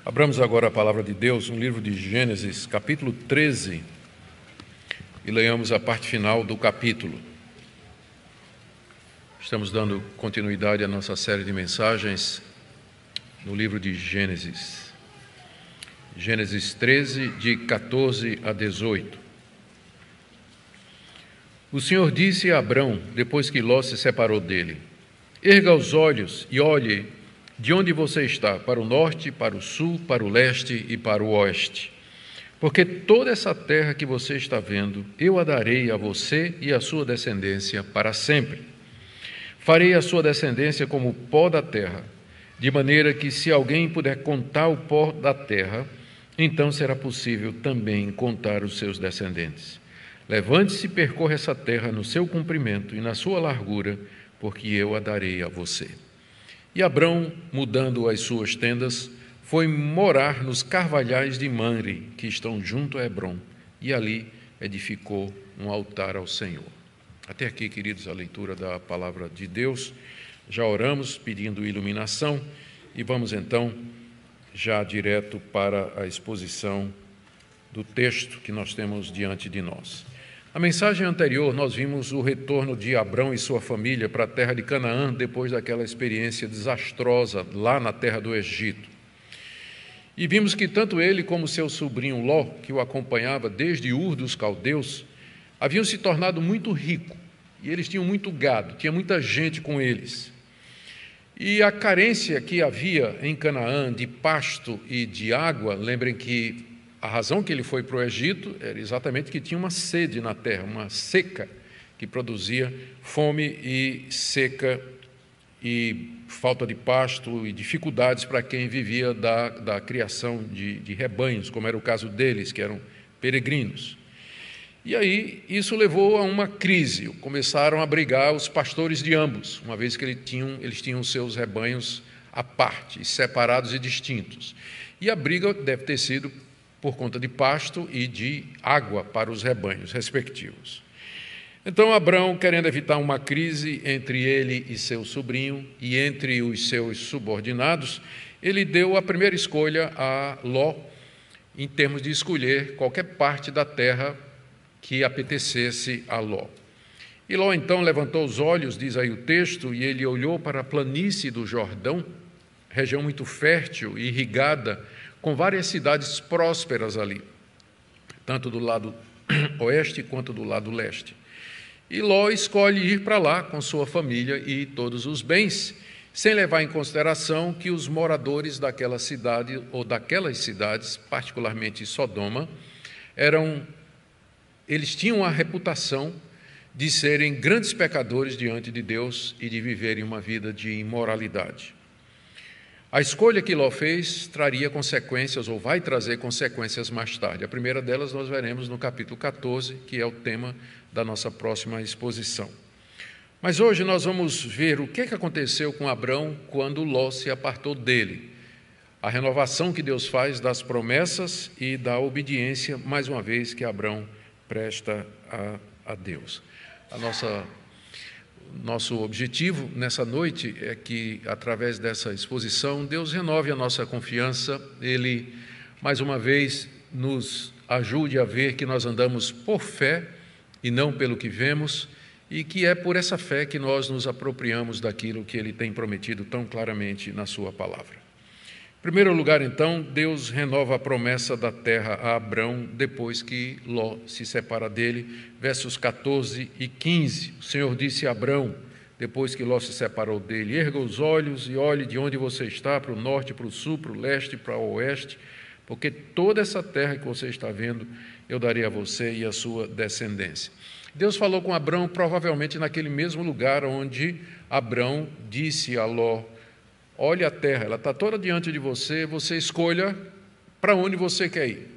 Abramos agora a palavra de Deus no livro de Gênesis, capítulo 13, e leiamos a parte final do capítulo. Estamos dando continuidade à nossa série de mensagens no livro de Gênesis. Gênesis 13, de 14 a 18. O Senhor disse a Abrão, depois que Ló se separou dele: erga os olhos e olhe de onde você está, para o norte, para o sul, para o leste e para o oeste. Porque toda essa terra que você está vendo, eu a darei a você e à sua descendência para sempre. Farei a sua descendência como o pó da terra, de maneira que, se alguém puder contar o pó da terra, então será possível também contar os seus descendentes. Levante-se e percorra essa terra no seu comprimento e na sua largura, porque eu a darei a você. E Abrão, mudando as suas tendas, foi morar nos carvalhais de Mamre, que estão junto a Hebrom, e ali edificou um altar ao Senhor. Até aqui, queridos, a leitura da palavra de Deus. Já oramos pedindo iluminação e vamos então já direto para a exposição do texto que nós temos diante de nós. Na mensagem anterior, nós vimos o retorno de Abrão e sua família para a terra de Canaã, depois daquela experiência desastrosa lá na terra do Egito. E vimos que tanto ele como seu sobrinho Ló, que o acompanhava desde Ur dos Caldeus, haviam se tornado muito ricos, e eles tinham muito gado, tinha muita gente com eles. E a carência que havia em Canaã de pasto e de água, lembrem que a razão que ele foi para o Egito era exatamente que tinha uma sede na terra, uma seca, que produzia fome e seca e falta de pasto e dificuldades para quem vivia da criação de rebanhos, como era o caso deles, que eram peregrinos. E aí isso levou a uma crise, começaram a brigar os pastores de ambos, uma vez que eles tinham seus rebanhos à parte, separados e distintos. E a briga deve ter sido por conta de pasto e de água para os rebanhos respectivos. Então, Abrão, querendo evitar uma crise entre ele e seu sobrinho e entre os seus subordinados, ele deu a primeira escolha a Ló, em termos de escolher qualquer parte da terra que apetecesse a Ló. E Ló, então, levantou os olhos, diz aí o texto, e ele olhou para a planície do Jordão, região muito fértil e irrigada, com várias cidades prósperas ali, tanto do lado oeste quanto do lado leste. E Ló escolhe ir para lá com sua família e todos os bens, sem levar em consideração que os moradores daquela cidade ou daquelas cidades, particularmente Sodoma, eles tinham a reputação de serem grandes pecadores diante de Deus e de viverem uma vida de imoralidade. A escolha que Ló fez traria consequências, ou vai trazer consequências mais tarde. A primeira delas nós veremos no capítulo 14, que é o tema da nossa próxima exposição. Mas hoje nós vamos ver o que aconteceu com Abrão quando Ló se apartou dele. A renovação que Deus faz das promessas e da obediência, mais uma vez, que Abrão presta a Deus. Nosso objetivo nessa noite é que, através dessa exposição, Deus renove a nossa confiança, Ele, mais uma vez, nos ajude a ver que nós andamos por fé e não pelo que vemos, e que é por essa fé que nós nos apropriamos daquilo que Ele tem prometido tão claramente na Sua palavra. Em primeiro lugar, então, Deus renova a promessa da terra a Abrão depois que Ló se separa dele. Versos 14 e 15. O Senhor disse a Abrão, depois que Ló se separou dele: erga os olhos e olhe de onde você está, para o norte, para o sul, para o leste, para o oeste, porque toda essa terra que você está vendo, eu darei a você e a sua descendência. Deus falou com Abrão provavelmente naquele mesmo lugar onde Abrão disse a Ló: olhe a terra, ela está toda diante de você, você escolha para onde você quer ir.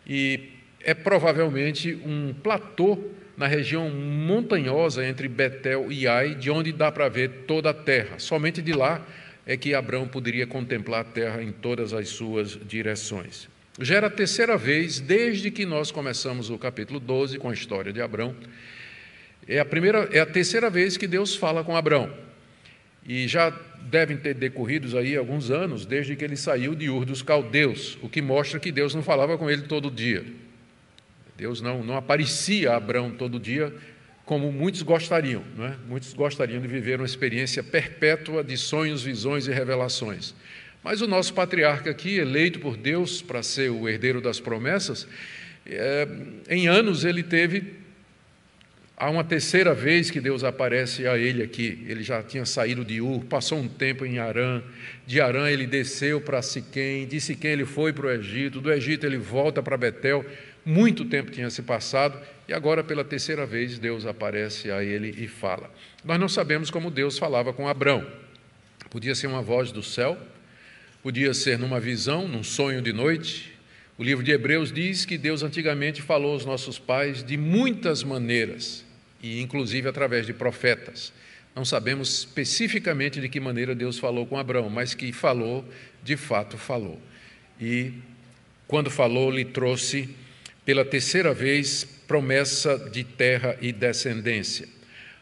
E é provavelmente um platô na região montanhosa entre Betel e Ai, de onde dá para ver toda a terra. Somente de lá é que Abrão poderia contemplar a terra em todas as suas direções. Já era a terceira vez, desde que nós começamos o capítulo 12, com a história de Abrão, é a terceira vez que Deus fala com Abrão. e já devem ter decorridos aí alguns anos desde que ele saiu de Ur dos Caldeus, o que mostra que Deus não falava com ele todo dia. Deus não aparecia a Abrão todo dia, como muitos gostariam, não é? Muitos gostariam de viver uma experiência perpétua de sonhos, visões e revelações. Mas o nosso patriarca aqui, eleito por Deus para ser o herdeiro das promessas, em anos ele teve... Há uma terceira vez que Deus aparece a ele aqui. Ele já tinha saído de Ur, passou um tempo em Harã. De Harã ele desceu para Siquém, de Siquém ele foi para o Egito, do Egito ele volta para Betel. Muito tempo tinha se passado e agora pela terceira vez Deus aparece a ele e fala. Nós não sabemos como Deus falava com Abrão. Podia ser uma voz do céu, podia ser numa visão, num sonho de noite. O livro de Hebreus diz que Deus antigamente falou aos nossos pais de muitas maneiras, e inclusive através de profetas. Não sabemos especificamente de que maneira Deus falou com Abrão, mas que falou, de fato falou. E quando falou, lhe trouxe pela terceira vez promessa de terra e descendência.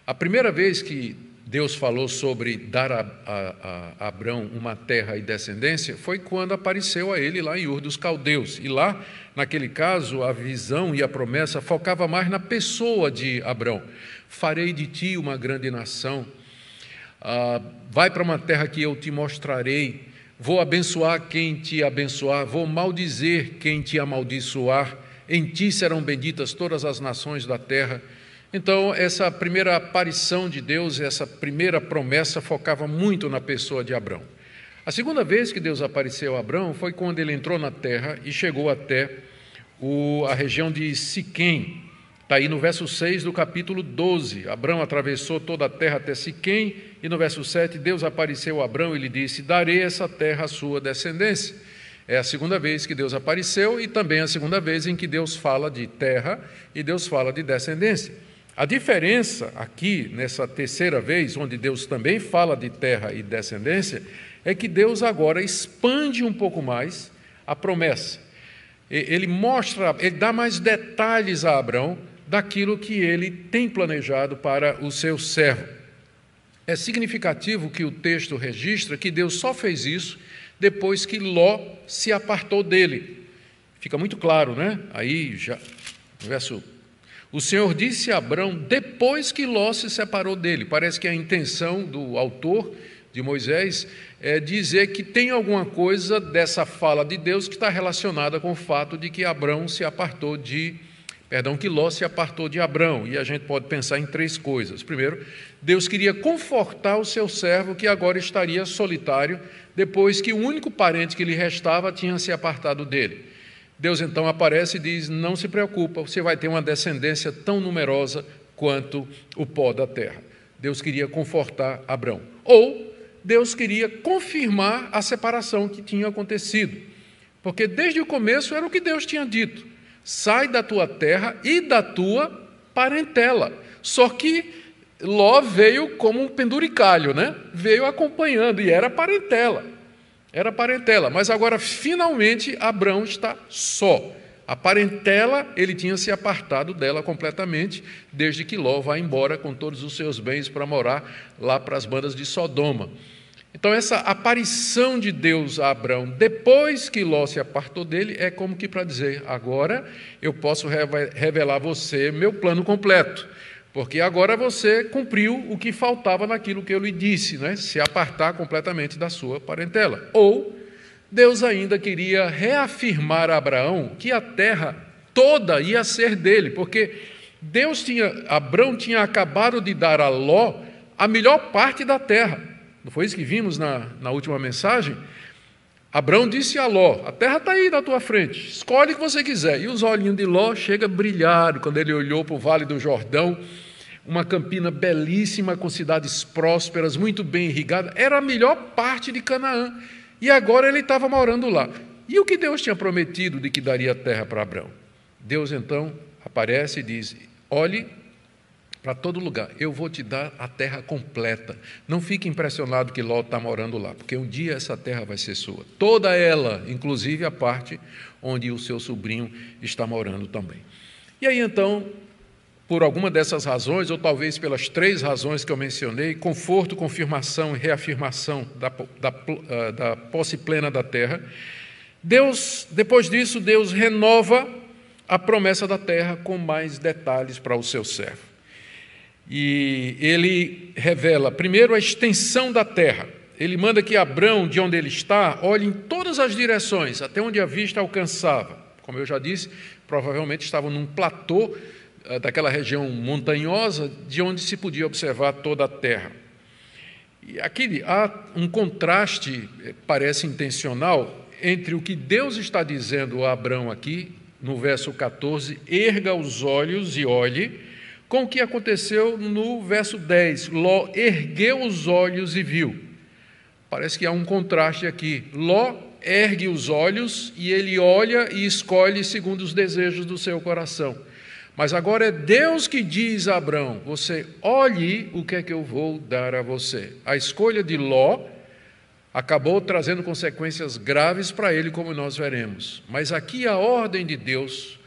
A primeira vez que Deus falou sobre dar a Abrão uma terra e descendência foi quando apareceu a ele lá em Ur dos Caldeus. E lá, naquele caso, a visão e a promessa focava mais na pessoa de Abrão. Farei de ti uma grande nação, vai para uma terra que eu te mostrarei, vou abençoar quem te abençoar, vou maldizer quem te amaldiçoar, em ti serão benditas todas as nações da terra. Então, essa primeira aparição de Deus, essa primeira promessa focava muito na pessoa de Abrão. A segunda vez que Deus apareceu a Abrão foi quando ele entrou na terra e chegou até a região de Siquém. Está aí no verso 6 do capítulo 12. Abrão atravessou toda a terra até Siquém e no verso 7 Deus apareceu a Abrão e lhe disse: darei essa terra à sua descendência. É a segunda vez que Deus apareceu e também a segunda vez em que Deus fala de terra e Deus fala de descendência. A diferença aqui, nessa terceira vez, onde Deus também fala de terra e descendência, é que Deus agora expande um pouco mais a promessa. Ele dá mais detalhes a Abrão daquilo que ele tem planejado para o seu servo. É significativo que o texto registra que Deus só fez isso depois que Ló se apartou dele. Fica muito claro, né? Aí, já, no verso... O Senhor disse a Abrão depois que Ló se separou dele. Parece que a intenção do autor de Moisés é dizer que tem alguma coisa dessa fala de Deus que está relacionada com o fato de que que Ló se apartou de Abrão. E a gente pode pensar em três coisas. Primeiro, Deus queria confortar o seu servo que agora estaria solitário, depois que o único parente que lhe restava tinha se apartado dele. Deus então aparece e diz: não se preocupa, você vai ter uma descendência tão numerosa quanto o pó da terra. Deus queria confortar Abrão. Ou Deus queria confirmar a separação que tinha acontecido. Porque desde o começo era o que Deus tinha dito: sai da tua terra e da tua parentela. Só que Ló veio como um penduricalho, né? Veio acompanhando e era parentela. Era parentela, mas agora finalmente Abrão está só. A parentela, ele tinha se apartado dela completamente, desde que Ló vai embora com todos os seus bens para morar lá para as bandas de Sodoma. Então, essa aparição de Deus a Abrão, depois que Ló se apartou dele, é como que para dizer: agora eu posso revelar a você meu plano completo. Porque agora você cumpriu o que faltava naquilo que eu lhe disse, né? Se apartar completamente da sua parentela. Ou Deus ainda queria reafirmar a Abraão que a terra toda ia ser dele, porque Abrão tinha acabado de dar a Ló a melhor parte da terra. Não foi isso que vimos na última mensagem? Abrão disse a Ló: a terra está aí na tua frente, escolhe o que você quiser. E os olhinhos de Ló chegam a brilhar quando ele olhou para o Vale do Jordão, uma campina belíssima, com cidades prósperas, muito bem irrigada. Era a melhor parte de Canaã. E agora ele estava morando lá. E o que Deus tinha prometido de que daria terra para Abrão? Deus então aparece e diz: olhe para todo lugar, eu vou te dar a terra completa. Não fique impressionado que Ló está morando lá, porque um dia essa terra vai ser sua. Toda ela, inclusive a parte onde o seu sobrinho está morando também. E aí então por alguma dessas razões, ou talvez pelas 3 razões que eu mencionei, conforto, confirmação e reafirmação da posse plena da terra, depois disso, Deus renova a promessa da terra com mais detalhes para o seu servo. E ele revela, primeiro, a extensão da terra. Ele manda que Abrão, de onde ele está, olhe em todas as direções, até onde a vista alcançava. Como eu já disse, provavelmente estavam num platô daquela região montanhosa, de onde se podia observar toda a terra. E aqui há um contraste, parece intencional, entre o que Deus está dizendo a Abrão aqui, no verso 14, erga os olhos e olhe, com o que aconteceu no verso 10, Ló ergueu os olhos e viu. Parece que há um contraste aqui. Ló ergue os olhos e ele olha e escolhe segundo os desejos do seu coração. Mas agora é Deus que diz a Abrão, você olhe o que é que eu vou dar a você. A escolha de Ló acabou trazendo consequências graves para ele, como nós veremos. Mas aqui a ordem de Deus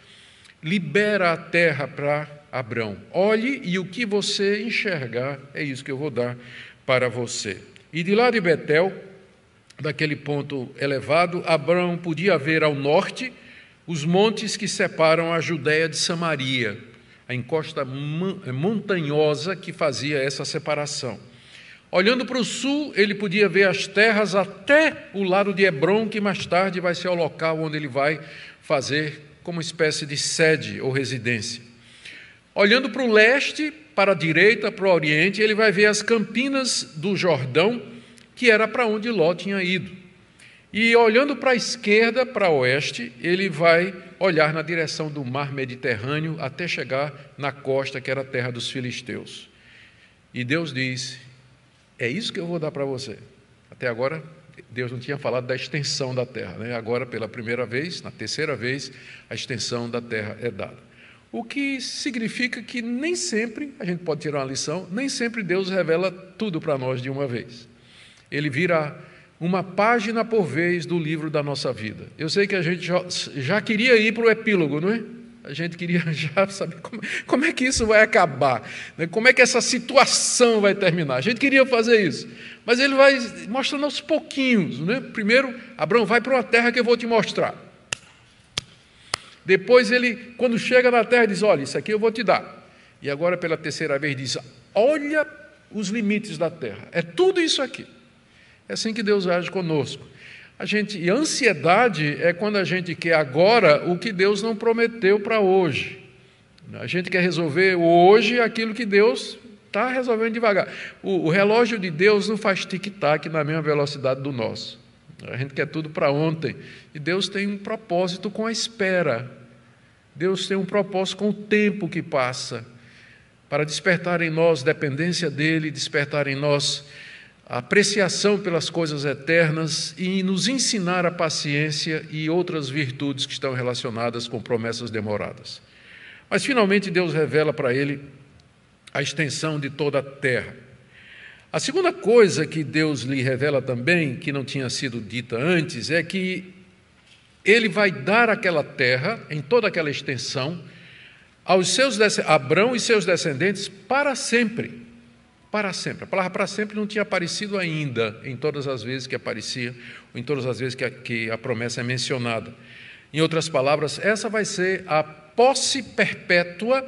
libera a terra para Abrão. Olhe e o que você enxergar, é isso que eu vou dar para você. E de lá de Betel, daquele ponto elevado, Abrão podia ver ao norte os montes que separam a Judéia de Samaria, a encosta montanhosa que fazia essa separação. Olhando para o sul, ele podia ver as terras até o lado de Hebrom, que mais tarde vai ser o local onde ele vai fazer como uma espécie de sede ou residência. Olhando para o leste, para a direita, para o oriente, ele vai ver as campinas do Jordão, que era para onde Ló tinha ido. E olhando para a esquerda, para o oeste, ele vai olhar na direção do mar Mediterrâneo até chegar na costa, que era a terra dos filisteus. E Deus diz, é isso que eu vou dar para você. Até agora, Deus não tinha falado da extensão da terra, né? Agora, pela primeira vez, na terceira vez, a extensão da terra é dada. O que significa que nem sempre, a gente pode tirar uma lição, nem sempre Deus revela tudo para nós de uma vez. Ele vira uma página por vez do livro da nossa vida. Eu sei que a gente já queria ir para o epílogo, não é? A gente queria já saber como é que isso vai acabar, né? Como é que essa situação vai terminar. A gente queria fazer isso, mas ele vai mostrando aos pouquinhos, né? Primeiro, Abrão, vai para uma terra que eu vou te mostrar. Depois ele, quando chega na terra, diz, olha, isso aqui eu vou te dar. E agora, pela terceira vez, diz, olha os limites da terra. É tudo isso aqui. É assim que Deus age conosco. E a ansiedade é quando a gente quer agora o que Deus não prometeu para hoje. A gente quer resolver hoje aquilo que Deus está resolvendo devagar. O relógio de Deus não faz tic-tac na mesma velocidade do nosso. A gente quer tudo para ontem. E Deus tem um propósito com a espera. Deus tem um propósito com o tempo que passa, para despertar em nós dependência dEle, despertar em nós a apreciação pelas coisas eternas e nos ensinar a paciência e outras virtudes que estão relacionadas com promessas demoradas. Mas, finalmente, Deus revela para ele a extensão de toda a terra. A segunda coisa que Deus lhe revela também, que não tinha sido dita antes, é que ele vai dar aquela terra, em toda aquela extensão, Abrão e seus descendentes para sempre. Para sempre. A palavra para sempre não tinha aparecido ainda em todas as vezes que aparecia, ou em todas as vezes que a promessa é mencionada. Em outras palavras, essa vai ser a posse perpétua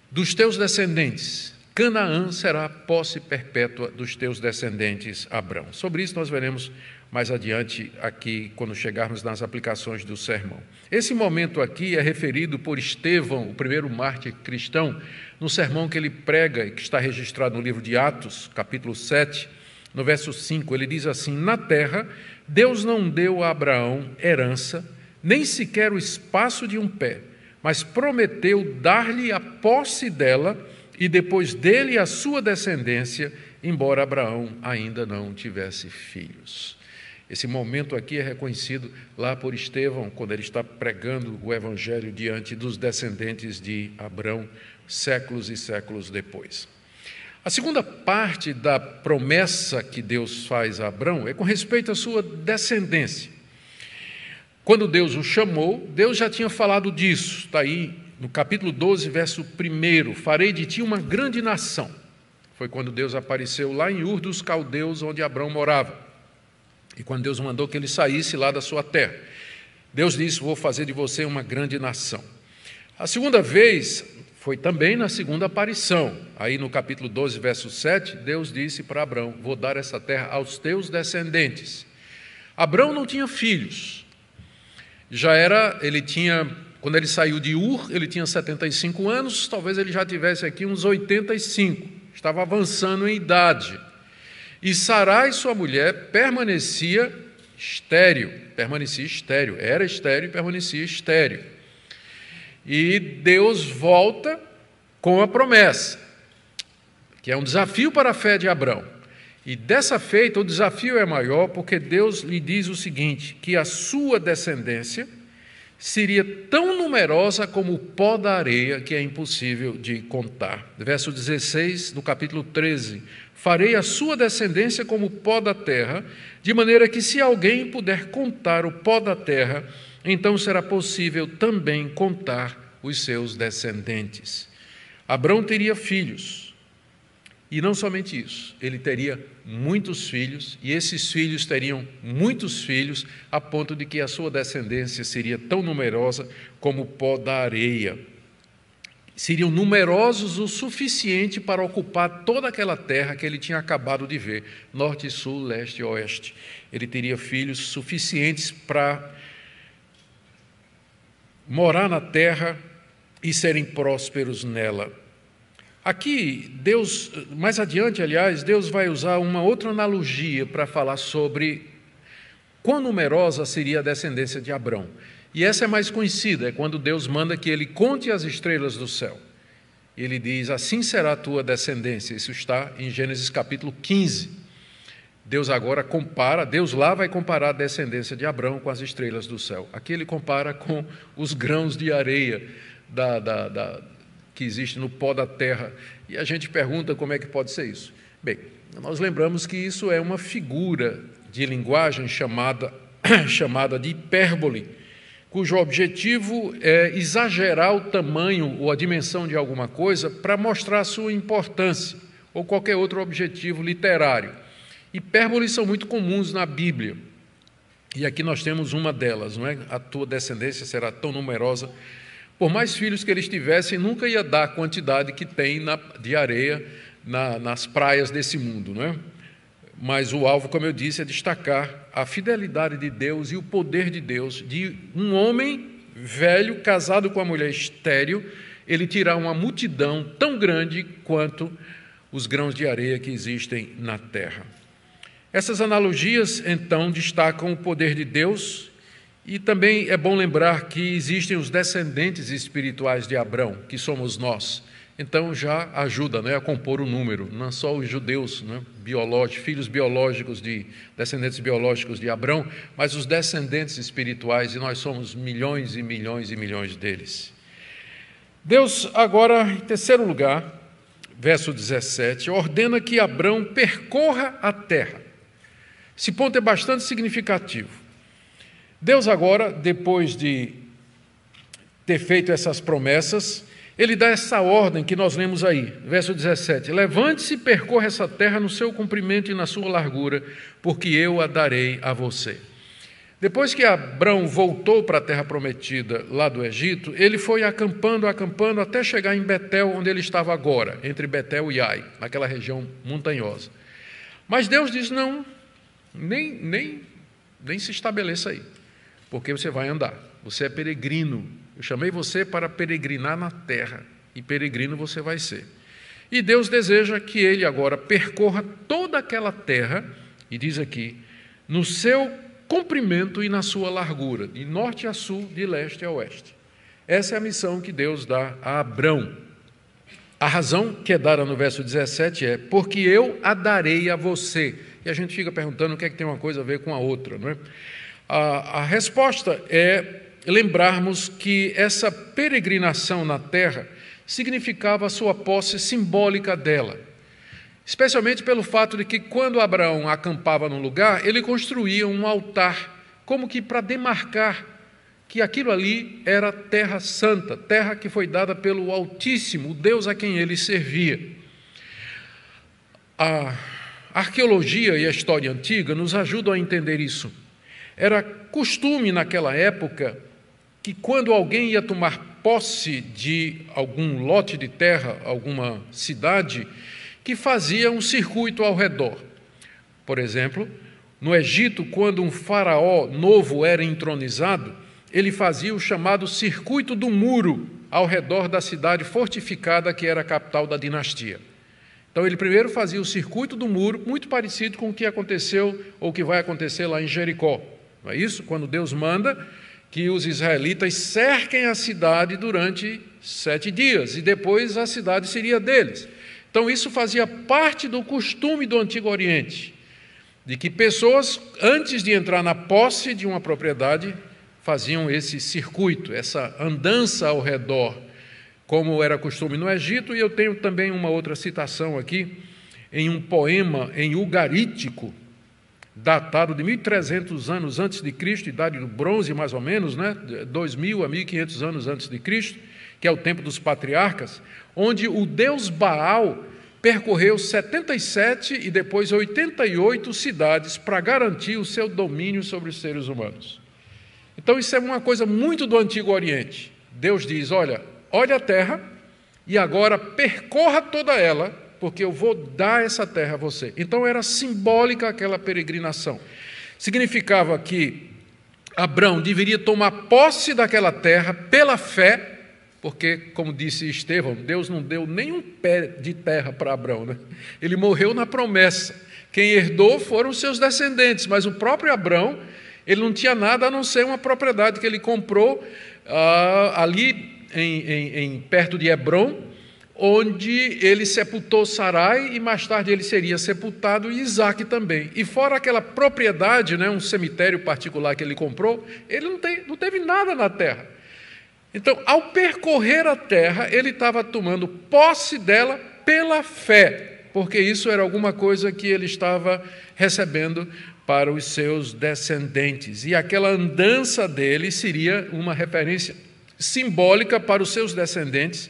dos teus descendentes. Canaã será a posse perpétua dos teus descendentes, Abrão. Sobre isso nós veremos mais adiante aqui, quando chegarmos nas aplicações do sermão. Esse momento aqui é referido por Estevão, o primeiro mártir cristão, no sermão que ele prega e que está registrado no livro de Atos, capítulo 7, no verso 5, ele diz assim, na terra, Deus não deu a Abraão herança, nem sequer o espaço de um pé, mas prometeu dar-lhe a posse dela e depois dele a sua descendência, embora Abraão ainda não tivesse filhos. Esse momento aqui é reconhecido lá por Estevão, quando ele está pregando o Evangelho diante dos descendentes de Abrão, séculos e séculos depois. A segunda parte da promessa que Deus faz a Abrão é com respeito à sua descendência. Quando Deus o chamou, Deus já tinha falado disso, está aí no capítulo 12, verso 1, farei de ti uma grande nação. Foi quando Deus apareceu lá em Ur dos Caldeus, onde Abrão morava. E quando Deus mandou que ele saísse lá da sua terra. Deus disse, vou fazer de você uma grande nação. A segunda vez foi também na segunda aparição. Aí no capítulo 12, verso 7, Deus disse para Abrão, vou dar essa terra aos teus descendentes. Abrão não tinha filhos. Quando ele saiu de Ur, ele tinha 75 anos, talvez ele já tivesse aqui uns 85. Estava avançando em idade. E Sarai, sua mulher, permanecia estéril, era estéril e permanecia estéril. E Deus volta com a promessa, que é um desafio para a fé de Abrão. E dessa feita, o desafio é maior, porque Deus lhe diz o seguinte, que a sua descendência seria tão numerosa como o pó da areia, que é impossível de contar. Verso 16 do capítulo 13, farei a sua descendência como o pó da terra, de maneira que se alguém puder contar o pó da terra, então será possível também contar os seus descendentes. Abrão teria filhos, e não somente isso, ele teria muitos filhos, e esses filhos teriam muitos filhos, a ponto de que a sua descendência seria tão numerosa como o pó da areia. Seriam numerosos o suficiente para ocupar toda aquela terra que ele tinha acabado de ver, norte, sul, leste e oeste. Ele teria filhos suficientes para morar na terra e serem prósperos nela. Aqui, Deus, mais adiante, aliás, Deus vai usar uma outra analogia para falar sobre quão numerosa seria a descendência de Abrão. E essa é mais conhecida, é quando Deus manda que ele conte as estrelas do céu. Ele diz, assim será a tua descendência. Isso está em Gênesis capítulo 15. Deus agora compara, Deus lá vai comparar a descendência de Abrão com as estrelas do céu. Aqui ele compara com os grãos de areia que existe no pó da terra. E a gente pergunta como é que pode ser isso. Bem, nós lembramos que isso é uma figura de linguagem chamada de hipérbole, cujo objetivo é exagerar o tamanho ou a dimensão de alguma coisa para mostrar a sua importância, ou qualquer outro objetivo literário. Hipérboles são muito comuns na Bíblia, e aqui nós temos uma delas, não é? A tua descendência será tão numerosa. Por mais filhos que eles tivessem, nunca ia dar a quantidade que tem de areia nas praias desse mundo, não é? Mas o alvo, como eu disse, é destacar a fidelidade de Deus e o poder de Deus, de um homem velho, casado com uma mulher estéril, ele tirar uma multidão tão grande quanto os grãos de areia que existem na terra. Essas analogias, então, destacam o poder de Deus, e também é bom lembrar que existem os descendentes espirituais de Abrão, que somos nós. Então já ajuda, né, a compor o número, não é só os judeus, né, filhos biológicos descendentes biológicos de Abrão, mas os descendentes espirituais, e nós somos milhões e milhões e milhões deles. Deus agora, em terceiro lugar, verso 17, ordena que Abrão percorra a terra. Esse ponto é bastante significativo. Deus agora, depois de ter feito essas promessas, ele dá essa ordem que nós lemos aí, verso 17, levante-se e percorra essa terra no seu comprimento e na sua largura, porque eu a darei a você. Depois que Abrão voltou para a terra prometida lá do Egito, ele foi acampando até chegar em Betel, onde ele estava agora, entre Betel e Ai, naquela região montanhosa. Mas Deus diz, não, nem se estabeleça aí, porque você vai andar, você é peregrino. Eu chamei você para peregrinar na terra, e peregrino você vai ser. E Deus deseja que ele agora percorra toda aquela terra, e diz aqui, no seu comprimento e na sua largura, de norte a sul, de leste a oeste. Essa é a missão que Deus dá a Abrão. A razão que é dada no verso 17 é, porque eu a darei a você. E a gente fica perguntando o que é que tem uma coisa a ver com a outra, não é? A resposta é lembrarmos que essa peregrinação na terra significava a sua posse simbólica dela, especialmente pelo fato de que quando Abraão acampava num lugar, ele construía um altar, como que para demarcar que aquilo ali era terra santa, terra que foi dada pelo Altíssimo, o Deus a quem ele servia. A arqueologia e a história antiga nos ajudam a entender isso. Era costume naquela época que quando alguém ia tomar posse de algum lote de terra, alguma cidade, que fazia um circuito ao redor. Por exemplo, no Egito, quando um faraó novo era entronizado, ele fazia o chamado circuito do muro ao redor da cidade fortificada que era a capital da dinastia. Então ele primeiro fazia o circuito do muro, muito parecido com o que aconteceu ou que vai acontecer lá em Jericó. Não é isso? Quando Deus manda que os israelitas cerquem a cidade durante 7 dias, e depois a cidade seria deles. Então isso fazia parte do costume do Antigo Oriente, de que pessoas, antes de entrar na posse de uma propriedade, faziam esse circuito, essa andança ao redor, como era costume no Egito. E eu tenho também uma outra citação aqui, em um poema em ugarítico, datado de 1.300 anos antes de Cristo, idade do bronze mais ou menos, 2.000 a 1.500 anos antes de Cristo, que é o tempo dos patriarcas, onde o deus Baal percorreu 77 e depois 88 cidades para garantir o seu domínio sobre os seres humanos. Então isso é uma coisa muito do Antigo Oriente. Deus diz, olha a terra e agora percorra toda ela, porque eu vou dar essa terra a você. Então era simbólica aquela peregrinação. Significava que Abrão deveria tomar posse daquela terra pela fé, porque, como disse Estevão, Deus não deu nenhum pé de terra para Abrão, Ele morreu na promessa. Quem herdou foram seus descendentes, mas o próprio Abrão, ele não tinha nada a não ser uma propriedade que ele comprou ali perto de Hebrom, onde ele sepultou Sarai e mais tarde ele seria sepultado, e Isaque também. E fora aquela propriedade, um cemitério particular que ele comprou, ele não teve nada na terra. Então, ao percorrer a terra, ele estava tomando posse dela pela fé, porque isso era alguma coisa que ele estava recebendo para os seus descendentes. E aquela andança dele seria uma referência simbólica para os seus descendentes,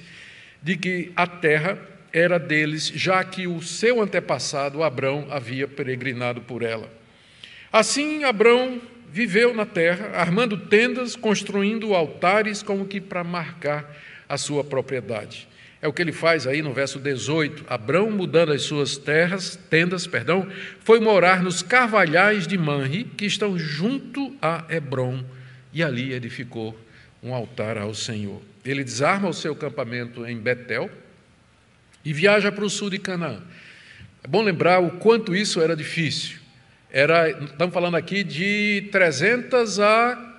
de que a terra era deles, já que o seu antepassado, Abrão, havia peregrinado por ela. Assim, Abrão viveu na terra, armando tendas, construindo altares, como que para marcar a sua propriedade. É o que ele faz aí no verso 18. Abrão, mudando as suas tendas, foi morar nos carvalhais de Manre, que estão junto a Hebrom, e ali edificou um altar ao Senhor. Ele desarma o seu acampamento em Betel e viaja para o sul de Canaã. É bom lembrar o quanto isso era difícil. Estamos falando aqui de 300 a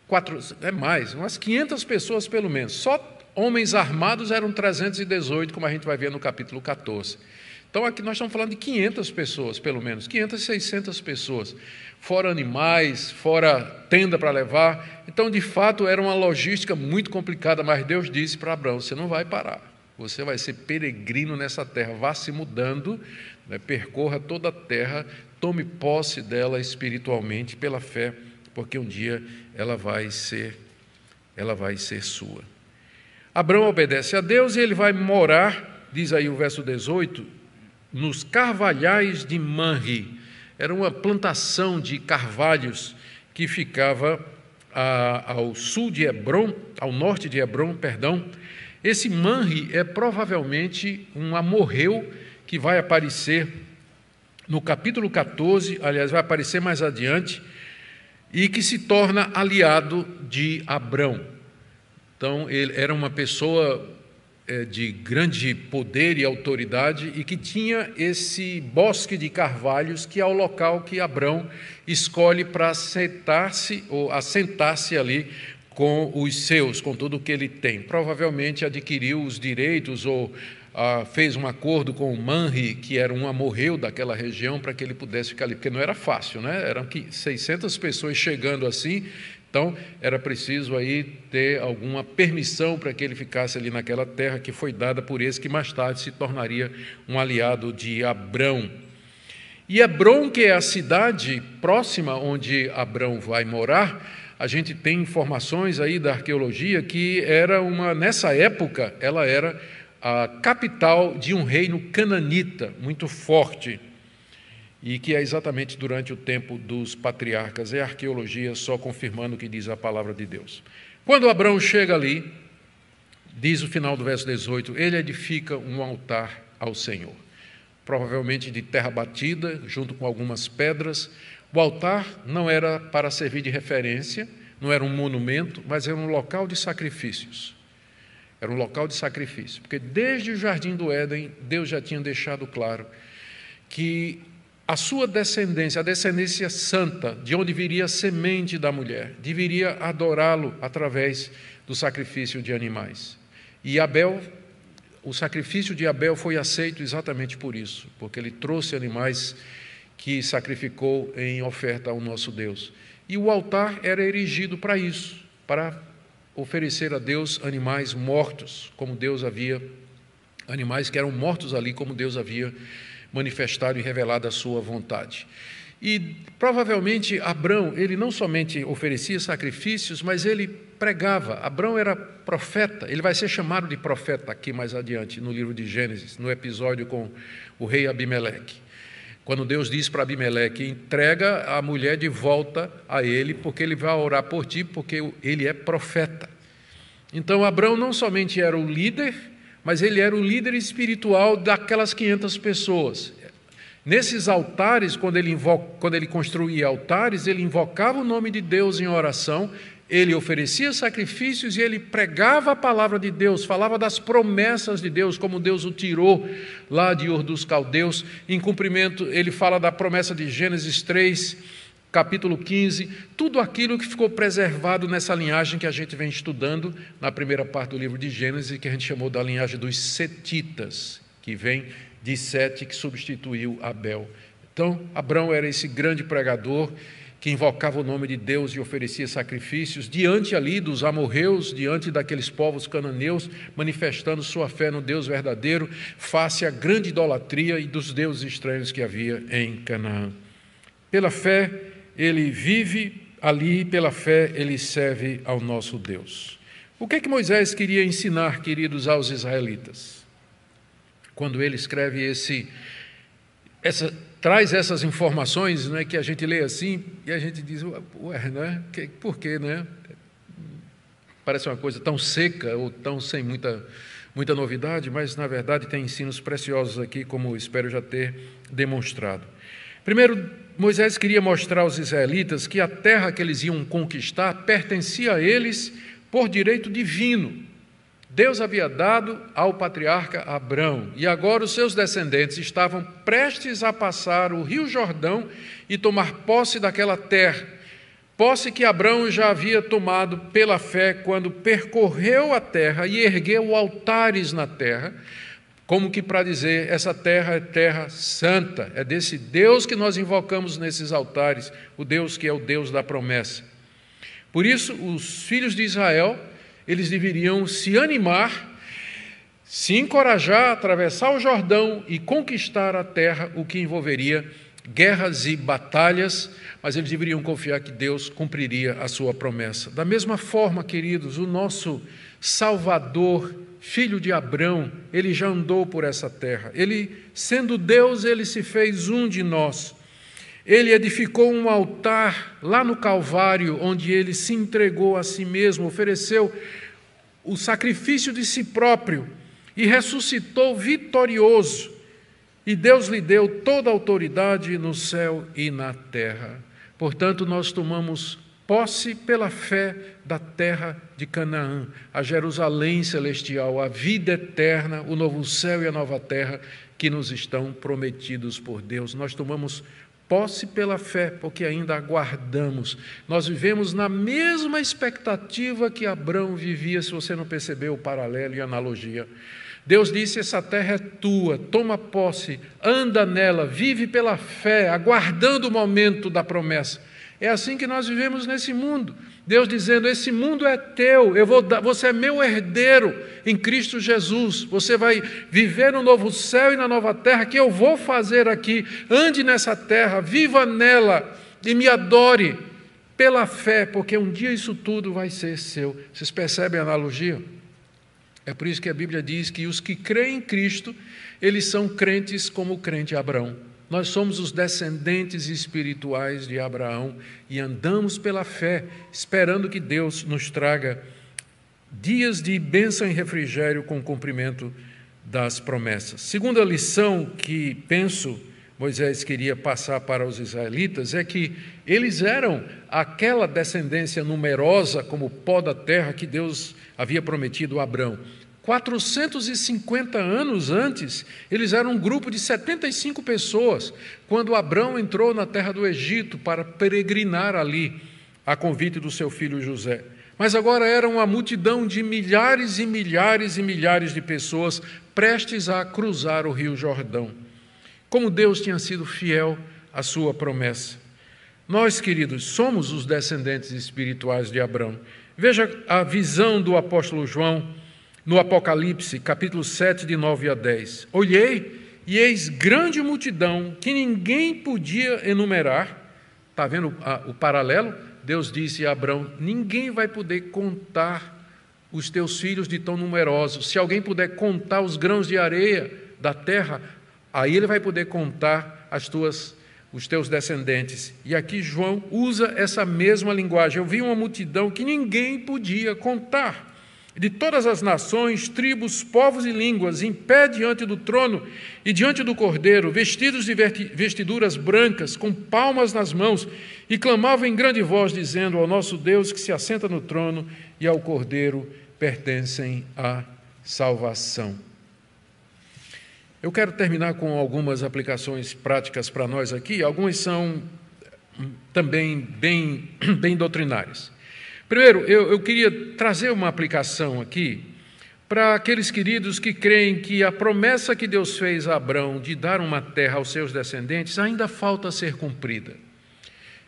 400, umas 500 pessoas pelo menos. Só homens armados eram 318, como a gente vai ver no capítulo 14. Então aqui nós estamos falando de 500 pessoas, pelo menos, 500, 600 pessoas. Fora animais, fora tenda para levar. Então, de fato, era uma logística muito complicada, mas Deus disse para Abraão, você não vai parar, você vai ser peregrino nessa terra, vá se mudando, percorra toda a terra, tome posse dela espiritualmente, pela fé, porque um dia ela vai ser sua. Abraão obedece a Deus e ele vai morar, diz aí o verso 18, nos carvalhais de Manre. Era uma plantação de carvalhos que ficava ao sul de Hebrom, ao norte de Hebrom, Esse Manre é provavelmente um amorreu que vai aparecer no capítulo 14, aliás, vai aparecer mais adiante, e que se torna aliado de Abrão. Então, ele era uma pessoa de grande poder e autoridade e que tinha esse bosque de carvalhos, que é o local que Abrão escolhe para assentar-se ali com os seus, com tudo o que ele tem. Provavelmente adquiriu os direitos ou fez um acordo com o Manre, que era um amorreu daquela região, para que ele pudesse ficar ali, porque não era fácil, Eram 600 pessoas chegando assim. Então, era preciso aí ter alguma permissão para que ele ficasse ali naquela terra, que foi dada por esse que mais tarde se tornaria um aliado de Abrão. E Hebrom, que é a cidade próxima onde Abrão vai morar, a gente tem informações aí da arqueologia que nessa época, ela era a capital de um reino cananita muito forte, e que é exatamente durante o tempo dos patriarcas. É a arqueologia só confirmando o que diz a palavra de Deus. Quando Abrão chega ali, diz o final do verso 18, ele edifica um altar ao Senhor, provavelmente de terra batida, junto com algumas pedras. O altar não era para servir de referência, não era um monumento, mas era um local de sacrifícios. Era um local de sacrifício, porque desde o Jardim do Éden, Deus já tinha deixado claro que a sua descendência, a descendência santa, de onde viria a semente da mulher, deveria adorá-lo através do sacrifício de animais. E Abel, o sacrifício de Abel foi aceito exatamente por isso, porque ele trouxe animais que sacrificou em oferta ao nosso Deus. E o altar era erigido para isso, para oferecer a Deus animais mortos, como Deus havia, animais que eram mortos ali, como Deus havia manifestado e revelado a sua vontade. E provavelmente Abrão, ele não somente oferecia sacrifícios, mas ele pregava. Abrão era profeta, ele vai ser chamado de profeta aqui mais adiante, no livro de Gênesis, no episódio com o rei Abimeleque. Quando Deus diz para Abimeleque, entrega a mulher de volta a ele, porque ele vai orar por ti, porque ele é profeta. Então Abrão não somente era o líder, mas ele era o líder espiritual daquelas 500 pessoas. Nesses altares, quando ele construía altares, ele invocava o nome de Deus em oração, ele oferecia sacrifícios e ele pregava a palavra de Deus, falava das promessas de Deus, como Deus o tirou lá de Ur dos Caldeus. Em cumprimento, ele fala da promessa de Gênesis 3, capítulo 15, tudo aquilo que ficou preservado nessa linhagem que a gente vem estudando na primeira parte do livro de Gênesis, que a gente chamou da linhagem dos setitas, que vem de Sete, que substituiu Abel. Então, Abrão era esse grande pregador que invocava o nome de Deus e oferecia sacrifícios diante ali dos amorreus, diante daqueles povos cananeus, manifestando sua fé no Deus verdadeiro, face à grande idolatria e dos deuses estranhos que havia em Canaã. Pela fé, ele vive ali, pela fé, ele serve ao nosso Deus. O que é que Moisés queria ensinar, queridos, aos israelitas? Quando ele escreve traz essas informações, né, que a gente lê assim, e a gente diz, ué, né? Por quê, né? Parece uma coisa tão seca, ou tão sem muita novidade, mas, na verdade, tem ensinos preciosos aqui, como espero já ter demonstrado. Primeiro, Moisés queria mostrar aos israelitas que a terra que eles iam conquistar pertencia a eles por direito divino. Deus havia dado ao patriarca Abrão, e agora os seus descendentes estavam prestes a passar o rio Jordão e tomar posse daquela terra, posse que Abrão já havia tomado pela fé quando percorreu a terra e ergueu altares na terra, como que para dizer, essa terra é terra santa, é desse Deus que nós invocamos nesses altares, o Deus que é o Deus da promessa. Por isso, os filhos de Israel, eles deveriam se animar, se encorajar a atravessar o Jordão e conquistar a terra, o que envolveria guerras e batalhas, mas eles deveriam confiar que Deus cumpriria a sua promessa. Da mesma forma, queridos, o nosso Salvador, filho de Abrão, ele já andou por essa terra. Ele, sendo Deus, ele se fez um de nós. Ele edificou um altar lá no Calvário, onde ele se entregou a si mesmo, ofereceu o sacrifício de si próprio e ressuscitou vitorioso. E Deus lhe deu toda a autoridade no céu e na terra. Portanto, nós tomamos posse pela fé da terra de Canaã, a Jerusalém celestial, a vida eterna, o novo céu e a nova terra que nos estão prometidos por Deus. Nós tomamos posse pela fé, porque ainda aguardamos. Nós vivemos na mesma expectativa que Abrão vivia, se você não percebeu o paralelo e a analogia. Deus disse, essa terra é tua, toma posse, anda nela, vive pela fé, aguardando o momento da promessa. É assim que nós vivemos nesse mundo. Deus dizendo, esse mundo é teu, você é meu herdeiro em Cristo Jesus, você vai viver no novo céu e na nova terra que eu vou fazer aqui. Ande nessa terra, viva nela e me adore pela fé, porque um dia isso tudo vai ser seu. Vocês percebem a analogia? É por isso que a Bíblia diz que os que creem em Cristo, eles são crentes como o crente Abraão. Nós somos os descendentes espirituais de Abraão e andamos pela fé, esperando que Deus nos traga dias de bênção e refrigério com o cumprimento das promessas. Segunda lição que penso Moisés queria passar para os israelitas é que eles eram aquela descendência numerosa como o pó da terra que Deus havia prometido a Abraão. 450 anos antes, eles eram um grupo de 75 pessoas, quando Abrão entrou na terra do Egito para peregrinar ali, a convite do seu filho José. Mas agora era uma multidão de milhares e milhares e milhares de pessoas prestes a cruzar o rio Jordão. Como Deus tinha sido fiel à sua promessa. Nós, queridos, somos os descendentes espirituais de Abrão. Veja a visão do apóstolo João, no Apocalipse, capítulo 7, de 9 a 10. Olhei, e eis grande multidão, que ninguém podia enumerar. Está vendo o paralelo? Deus disse a Abrão, ninguém vai poder contar os teus filhos de tão numerosos. Se alguém puder contar os grãos de areia da terra, aí ele vai poder contar os teus descendentes. E aqui João usa essa mesma linguagem. Eu vi uma multidão que ninguém podia contar, de todas as nações, tribos, povos e línguas, em pé diante do trono e diante do Cordeiro, vestidos de vestiduras brancas, com palmas nas mãos, e clamavam em grande voz, dizendo ao nosso Deus que se assenta no trono e ao Cordeiro pertencem a salvação. Eu quero terminar com algumas aplicações práticas para nós aqui, algumas são também bem doutrinárias. Primeiro, eu queria trazer uma aplicação aqui para aqueles queridos que creem que a promessa que Deus fez a Abrão de dar uma terra aos seus descendentes ainda falta ser cumprida.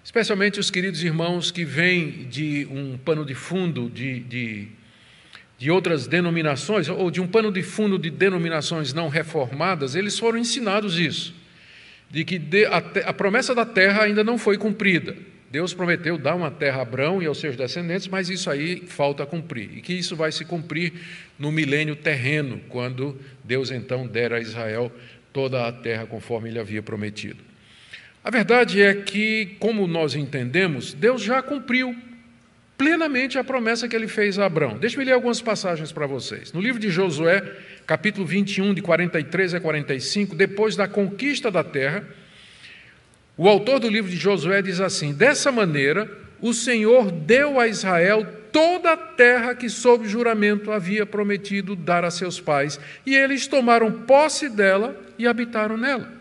Especialmente os queridos irmãos que vêm de um pano de fundo de outras denominações, ou de um pano de fundo de denominações não reformadas, eles foram ensinados isso, de que a promessa da terra ainda não foi cumprida. Deus prometeu dar uma terra a Abrão e aos seus descendentes, mas isso aí falta cumprir, e que isso vai se cumprir no milênio terreno, quando Deus então der a Israel toda a terra conforme ele havia prometido. A verdade é que, como nós entendemos, Deus já cumpriu plenamente a promessa que ele fez a Abrão. Deixe-me ler algumas passagens para vocês. No livro de Josué, capítulo 21, de 43 a 45, depois da conquista da terra, o autor do livro de Josué diz assim: dessa maneira, o Senhor deu a Israel toda a terra que sob juramento havia prometido dar a seus pais, e eles tomaram posse dela e habitaram nela.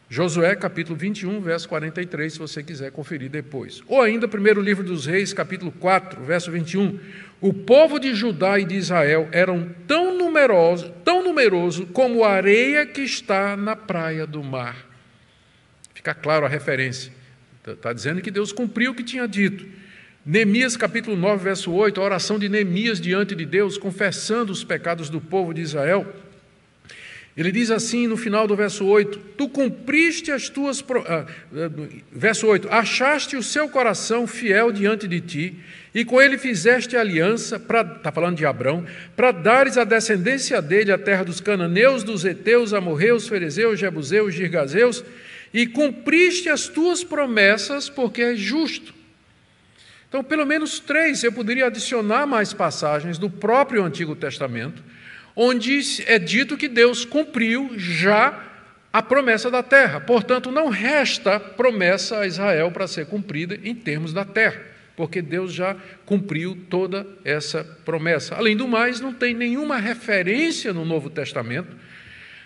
Josué, capítulo 21, verso 43, se você quiser conferir depois. Ou ainda, primeiro livro dos Reis, capítulo 4, verso 21. O povo de Judá e de Israel eram tão numeroso como a areia que está na praia do mar. Fica claro a referência. Está dizendo que Deus cumpriu o que tinha dito. Neemias, capítulo 9, verso 8, a oração de Neemias diante de Deus, confessando os pecados do povo de Israel. Ele diz assim no final do verso 8, tu cumpriste as tuas... verso 8, achaste o seu coração fiel diante de ti, e com ele fizeste aliança, está falando de Abrão, para dares à descendência dele a terra dos cananeus, dos heteus, amorreus, ferezeus, jebuseus, girgazeus, e cumpriste as tuas promessas, porque és justo. Então, pelo menos 3, eu poderia adicionar mais passagens do próprio Antigo Testamento, onde é dito que Deus cumpriu já a promessa da terra. Portanto, não resta promessa a Israel para ser cumprida em termos da terra, porque Deus já cumpriu toda essa promessa. Além do mais, não tem nenhuma referência no Novo Testamento,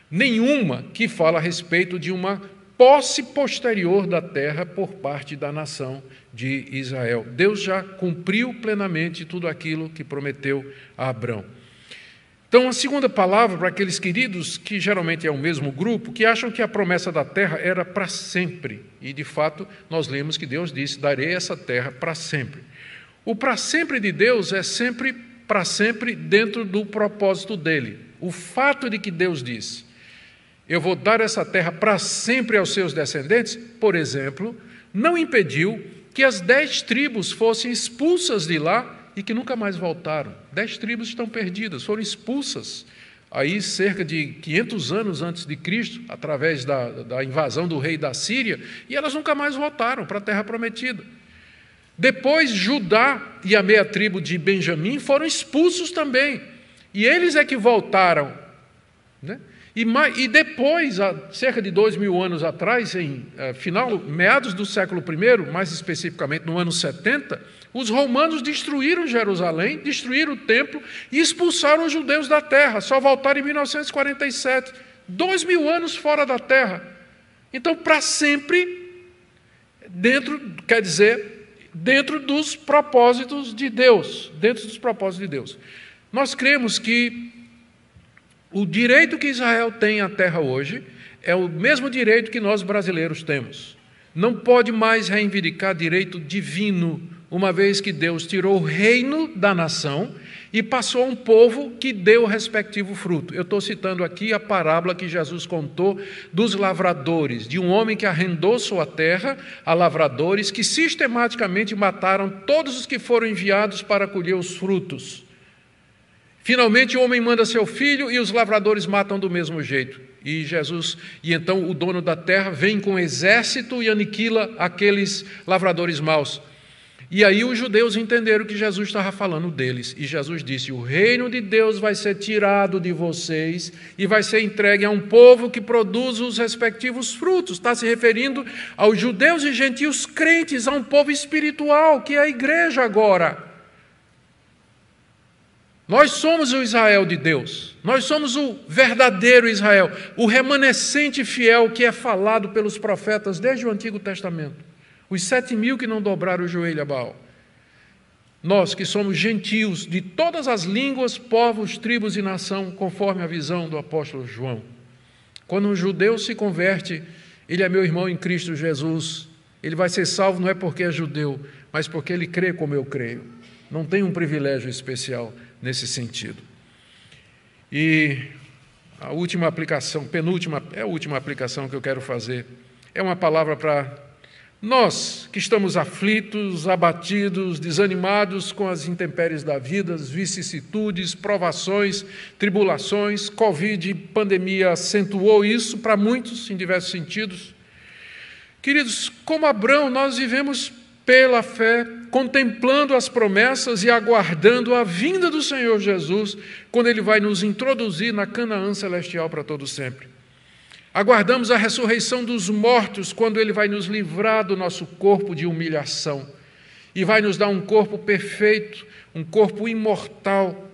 nenhuma que fala a respeito de uma posse posterior da terra por parte da nação de Israel. Deus já cumpriu plenamente tudo aquilo que prometeu a Abrão. Então, a segunda palavra para aqueles queridos, que geralmente é o mesmo grupo, que acham que a promessa da terra era para sempre. E, de fato, nós lemos que Deus disse, darei essa terra para sempre. O para sempre de Deus é sempre para sempre dentro do propósito dele. O fato de que Deus disse, eu vou dar essa terra para sempre aos seus descendentes, por exemplo, não impediu que as 10 tribos fossem expulsas de lá e que nunca mais voltaram. 10 tribos estão perdidas, foram expulsas aí cerca de 500 anos antes de Cristo, através da invasão do rei da Síria, e elas nunca mais voltaram para a terra prometida. Depois, Judá e a meia tribo de Benjamim foram expulsos também, e eles é que voltaram, né? E depois, há cerca de 2000 anos atrás, meados do século I, mais especificamente no ano 70, os romanos destruíram Jerusalém, destruíram o templo e expulsaram os judeus da terra. Só voltaram em 1947, 2000 anos fora da terra. Então, para sempre, dentro dos propósitos de Deus. Dentro dos propósitos de Deus. Nós cremos que o direito que Israel tem à terra hoje é o mesmo direito que nós brasileiros temos. Não pode mais reivindicar direito divino, uma vez que Deus tirou o reino da nação e passou a um povo que deu o respectivo fruto. Eu estou citando aqui a parábola que Jesus contou dos lavradores, de um homem que arrendou sua terra a lavradores que sistematicamente mataram todos os que foram enviados para colher os frutos. Finalmente o homem manda seu filho e os lavradores matam do mesmo jeito. E então o dono da terra vem com um exército e aniquila aqueles lavradores maus. E aí os judeus entenderam que Jesus estava falando deles. E Jesus disse, o reino de Deus vai ser tirado de vocês e vai ser entregue a um povo que produz os respectivos frutos. Está se referindo aos judeus e gentios crentes, a um povo espiritual, que é a igreja agora. Nós somos o Israel de Deus, nós somos o verdadeiro Israel, o remanescente fiel que é falado pelos profetas desde o Antigo Testamento, os 7.000 que não dobraram o joelho a Baal. Nós que somos gentios de todas as línguas, povos, tribos e nação, conforme a visão do apóstolo João. Quando um judeu se converte, ele é meu irmão em Cristo Jesus, ele vai ser salvo não é porque é judeu, mas porque ele crê como eu creio. Não tem um privilégio especial nesse sentido. E a última aplicação, a última aplicação que eu quero fazer, é uma palavra para nós que estamos aflitos, abatidos, desanimados com as intempéries da vida, as vicissitudes, provações, tribulações, Covid, pandemia acentuou isso para muitos em diversos sentidos. Queridos, como Abrão, nós vivemos pela fé, contemplando as promessas e aguardando a vinda do Senhor Jesus, quando Ele vai nos introduzir na Canaã celestial para todo sempre. Aguardamos a ressurreição dos mortos, quando Ele vai nos livrar do nosso corpo de humilhação e vai nos dar um corpo perfeito, um corpo imortal,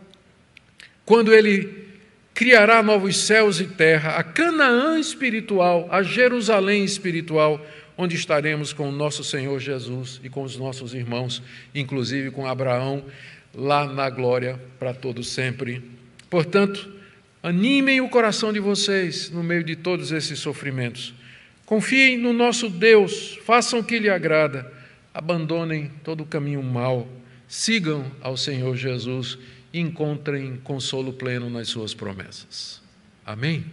quando Ele criará novos céus e terra, a Canaã espiritual, a Jerusalém espiritual, onde estaremos com o nosso Senhor Jesus e com os nossos irmãos, inclusive com Abraão, lá na glória para todo sempre. Portanto, animem o coração de vocês no meio de todos esses sofrimentos. Confiem no nosso Deus, façam o que lhe agrada, abandonem todo o caminho mau, sigam ao Senhor Jesus e encontrem consolo pleno nas suas promessas. Amém?